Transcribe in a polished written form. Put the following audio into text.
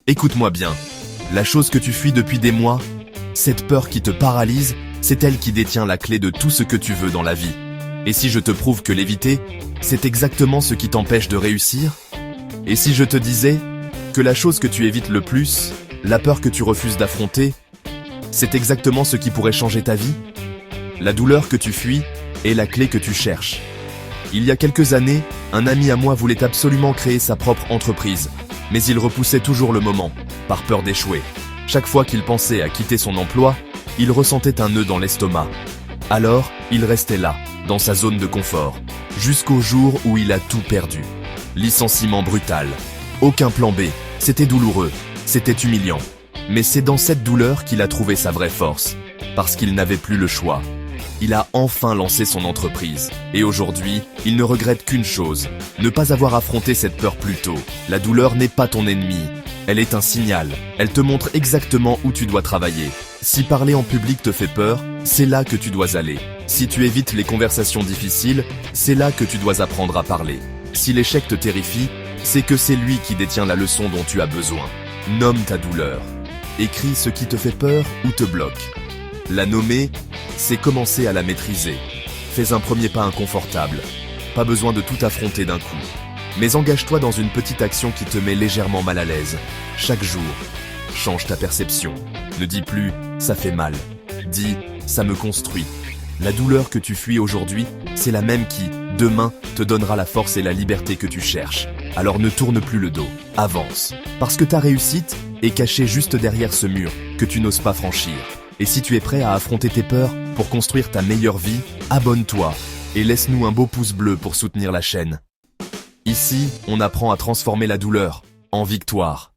Écoute-moi bien. La chose que tu fuis depuis des mois, cette peur qui te paralyse, c'est elle qui détient la clé de tout ce que tu veux dans la vie. Et si je te prouve que l'éviter, c'est exactement ce qui t'empêche de réussir? Et si je te disais que la chose que tu évites le plus, la peur que tu refuses d'affronter, c'est exactement ce qui pourrait changer ta vie? La douleur que tu fuis est la clé que tu cherches. Il y a quelques années, un ami à moi voulait absolument créer sa propre entreprise, mais il repoussait toujours le moment, par peur d'échouer. Chaque fois qu'il pensait à quitter son emploi, il ressentait un nœud dans l'estomac. Alors, il restait là, dans sa zone de confort, jusqu'au jour où il a tout perdu. Licenciement brutal. Aucun plan B. C'était douloureux. C'était humiliant. Mais c'est dans cette douleur qu'il a trouvé sa vraie force. Parce qu'il n'avait plus le choix. Il a enfin lancé son entreprise. Et aujourd'hui, il ne regrette qu'une chose. Ne pas avoir affronté cette peur plus tôt. La douleur n'est pas ton ennemi. Elle est un signal. Elle te montre exactement où tu dois travailler. Si parler en public te fait peur, c'est là que tu dois aller. Si tu évites les conversations difficiles, c'est là que tu dois apprendre à parler. Si l'échec te terrifie, c'est que c'est lui qui détient la leçon dont tu as besoin. Nomme ta douleur. Écris ce qui te fait peur ou te bloque. La nommer, c'est commencer à la maîtriser. Fais un premier pas inconfortable. Pas besoin de tout affronter d'un coup. Mais engage-toi dans une petite action qui te met légèrement mal à l'aise. Chaque jour, change ta perception. Ne dis plus « ça fait mal ». Dis « ça me construit ». La douleur que tu fuis aujourd'hui, c'est la même qui, demain, te donnera la force et la liberté que tu cherches. Alors ne tourne plus le dos, avance. Parce que ta réussite est cachée juste derrière ce mur que tu n'oses pas franchir. Et si tu es prêt à affronter tes peurs pour construire ta meilleure vie, abonne-toi et laisse-nous un beau pouce bleu pour soutenir la chaîne. Ici, on apprend à transformer la douleur en victoire.